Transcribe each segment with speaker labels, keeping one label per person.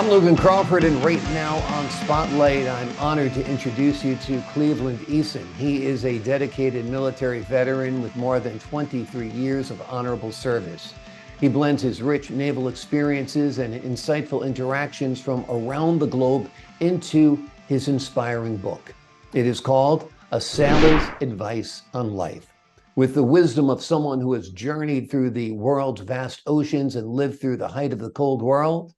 Speaker 1: I'm Logan Crawford, and right now on Spotlight, I'm honored to introduce you to Cleveland Eason. He is a dedicated military veteran with more than 23 years of honorable service. He blends his rich naval experiences and insightful interactions from around the globe into his inspiring book. It is called A Sailor's Advice on Life. With the wisdom of someone who has journeyed through the world's vast oceans and lived through the height of the Cold War,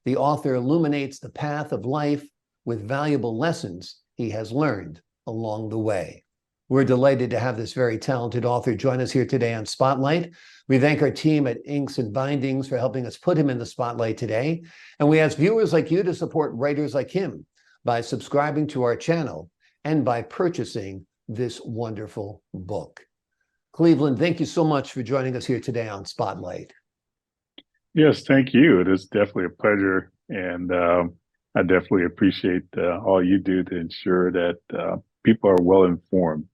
Speaker 1: the author illuminates the path of life with valuable lessons he has learned along the way. We're delighted to have this very talented author join us here today on Spotlight. We thank our team at Inks and Bindings for helping us put him in the spotlight today. And we ask viewers like you to support writers like him by subscribing to our channel and by purchasing this wonderful book. Cleveland, thank you so much for joining us here today on Spotlight.
Speaker 2: Yes, thank you. It is definitely a pleasure, and I definitely appreciate all you do to ensure that people are well informed.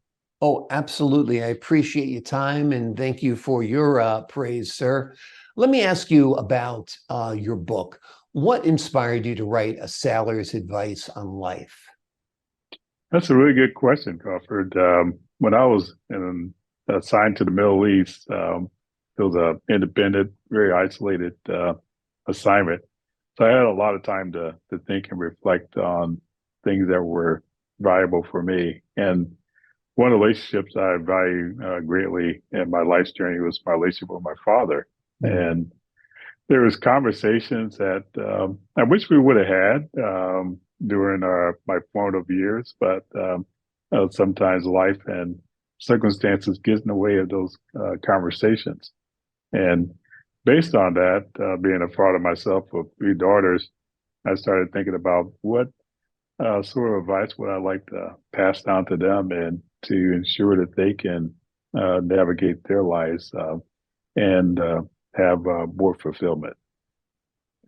Speaker 1: Oh, absolutely. I appreciate your time, and thank you for your praise, sir. Let me ask you about your book. What inspired you to write A Sailor's Advice on Life?
Speaker 2: That's a really good question, Crawford. When I was assigned to the Middle East, it was an independent, very isolated assignment. So I had a lot of time to think and reflect on things that were valuable for me. And one of the relationships I value greatly in my life's journey was my relationship with my father. Mm-hmm. And there was conversations that I wish we would have had during my formative years, but sometimes life and circumstances get in the way of those conversations. And based on that, being a father myself of three daughters, I started thinking about what sort of advice would I like to pass down to them and to ensure that they can navigate their lives and have more fulfillment.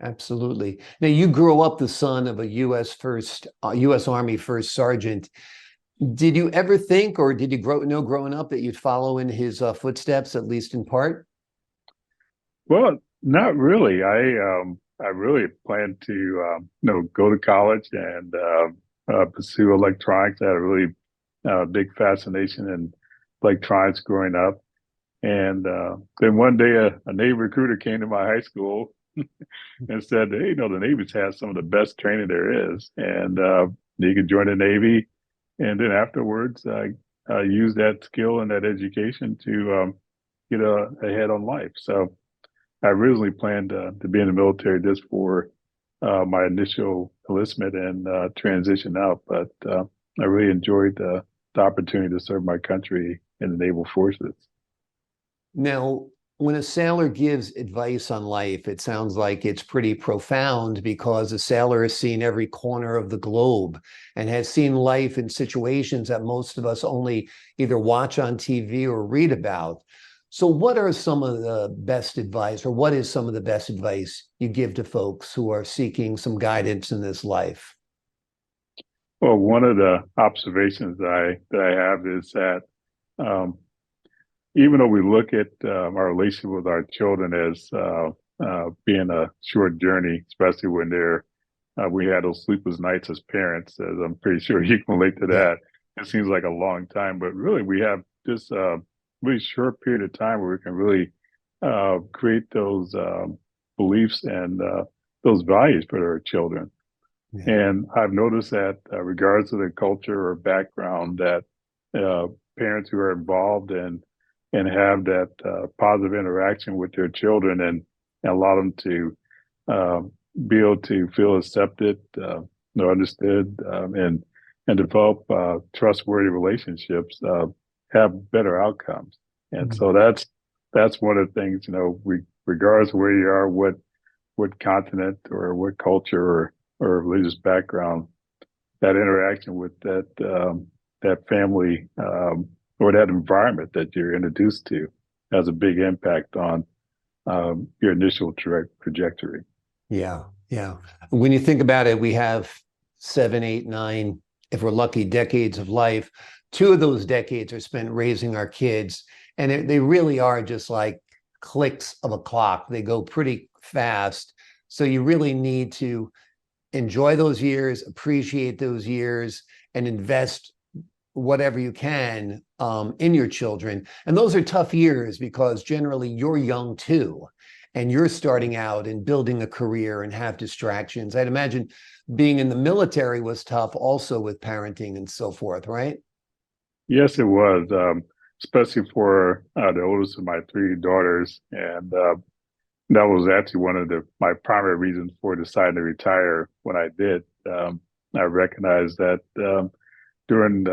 Speaker 1: Absolutely. Now, you grew up the son of a U.S. Army first sergeant. Did you ever think, or did you know growing up that you'd follow in his footsteps, at least in part?
Speaker 2: Well, not really. I really planned to go to college and pursue electronics. I had a really big fascination in electronics growing up. And then one day a Navy recruiter came to my high school and said, "Hey, the Navy's has some of the best training there is, and you could join the Navy." And then afterwards, I used that skill and that education to get ahead on life. So I originally planned to be in the military just for my initial enlistment and transition out, but I really enjoyed the opportunity to serve my country in the naval forces.
Speaker 1: Now, when a sailor gives advice on life, it sounds like it's pretty profound because a sailor has seen every corner of the globe and has seen life in situations that most of us only either watch on TV or read about. So what are some of the best advice, or what is some of the best advice you give to folks who are seeking some guidance in this life?
Speaker 2: Well, one of the observations that I have is that even though we look at our relationship with our children as being a short journey, especially when we had those sleepless nights as parents, as I'm pretty sure you can relate to that. It seems like a long time, but really we have this really short period of time where we can really create those beliefs and those values for our children. Yeah. And I've noticed that regardless of the culture or background, that parents who are involved and have that positive interaction with their children and allow them to be able to feel accepted, understood, and develop trustworthy relationships, have better outcomes. And so that's one of the things, regardless of where you are, what continent or what culture or religious background, that interaction with that family or that environment that you're introduced to has a big impact on your initial trajectory.
Speaker 1: Yeah. When you think about it, we have 7, 8, 9, if we're lucky, decades of life. 2 of those decades are spent raising our kids, and they really are just like clicks of a clock. They go pretty fast. So you really need to enjoy those years, appreciate those years, and invest whatever you can in your children. And those are tough years because generally you're young too, and you're starting out and building a career and have distractions. I'd imagine being in the military was tough also with parenting and so forth, right?
Speaker 2: Yes, it was, especially for the oldest of my three daughters, and that was actually one of my primary reasons for deciding to retire when I did. I recognized that during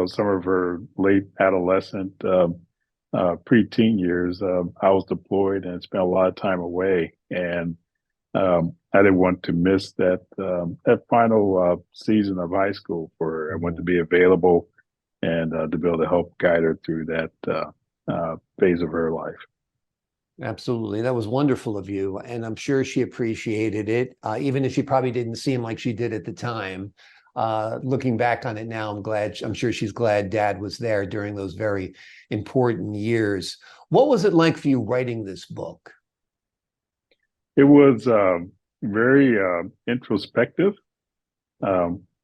Speaker 2: some of her late adolescent, preteen years, I was deployed and spent a lot of time away, and I didn't want to miss that final season of high school for her. I wanted to be available and to be able to help guide her through that phase of her life.
Speaker 1: Absolutely. That was wonderful of you. And I'm sure she appreciated it, even if she probably didn't seem like she did at the time. Looking back on it now, I'm sure she's glad Dad was there during those very important years. What was it like for you writing this book?
Speaker 2: It was very introspective.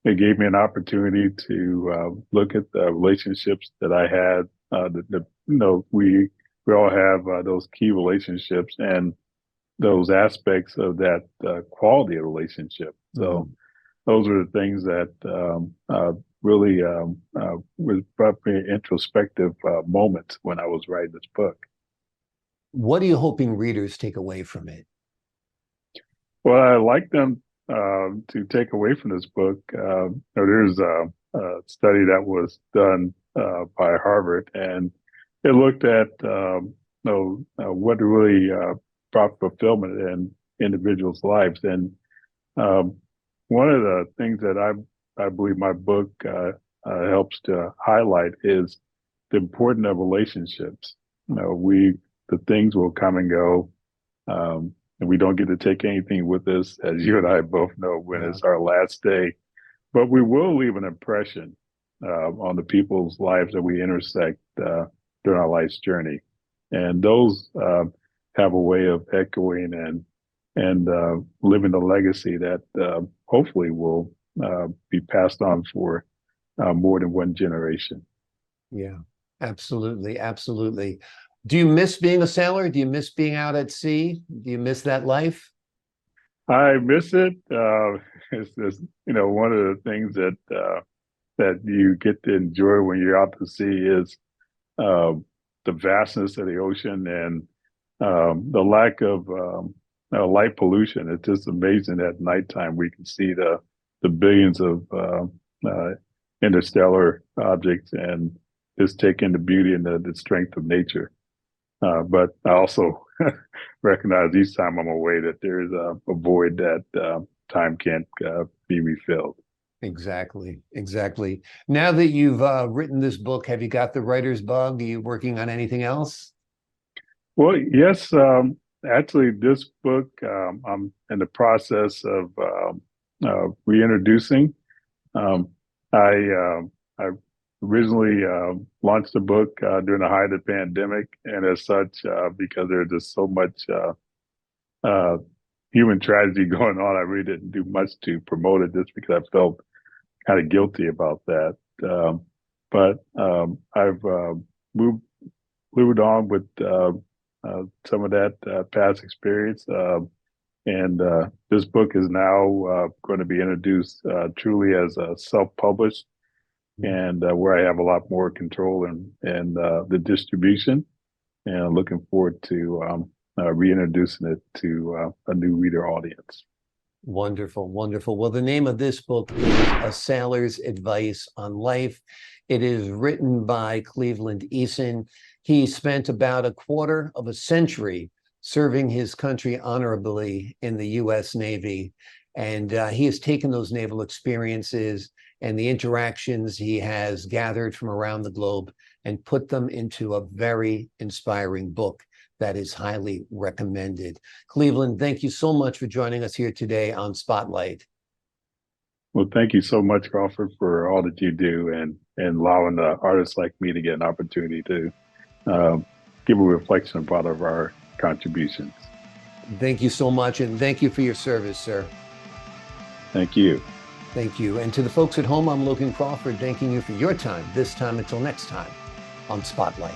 Speaker 2: It gave me an opportunity to look at the relationships that I had. We all have those key relationships and those aspects of that quality of relationship. So those are the things that really was brought me introspective moments when I was writing this book.
Speaker 1: What are you hoping readers take away from it?
Speaker 2: Well, I like them to take away from this book. There's a study that was done by Harvard, and it looked at what really brought fulfillment in individuals' lives. And one of the things that I believe my book helps to highlight is the importance of relationships. The things will come and go, and we don't get to take anything with us, as you and I both know, when it's our last day. But we will leave an impression on the people's lives that we intersect during our life's journey, and those have a way of echoing and living a legacy that hopefully will be passed on for more than one generation.
Speaker 1: Yeah, absolutely. Absolutely. Do you miss being a sailor? Do you miss being out at sea? Do you miss that life?
Speaker 2: I miss it. It's just, one of the things that you get to enjoy when you're out to sea is the vastness of the ocean and the lack of light pollution. It's just amazing at nighttime we can see the billions of interstellar objects and just take in the beauty and the strength of nature. But I also recognize each time I'm away that there is a void that time can't be refilled.
Speaker 1: Exactly. Exactly. Now that you've written this book, have you got the writer's bug? Are you working on anything else?
Speaker 2: Well, yes. Actually, this book I'm in the process of reintroducing. Um, I originally launched the book during the height of the pandemic, and as such, because there's just so much human tragedy going on, I really didn't do much to promote it just because I felt kind of guilty about that. But I've moved on with some of that past experience. And this book is now going to be introduced truly as a self-published, and where I have a lot more control and the distribution. And I'm looking forward to reintroducing it to a new reader audience.
Speaker 1: Wonderful, wonderful. Well, the name of this book is A Sailor's Advice on Life. It is written by Cleveland Eason. He spent about a quarter of a century serving his country honorably in the U.S. Navy. And he has taken those naval experiences and the interactions he has gathered from around the globe and put them into a very inspiring book that is highly recommended. Cleveland, thank you so much for joining us here today on Spotlight.
Speaker 2: Well, thank you so much, Crawford, for all that you do and allowing artists like me to get an opportunity to give a reflection about of our contributions.
Speaker 1: Thank you so much, and thank you for your service, sir.
Speaker 2: Thank you.
Speaker 1: Thank you. And to the folks at home, I'm Logan Crawford, thanking you for your time, this time until next time on Spotlight.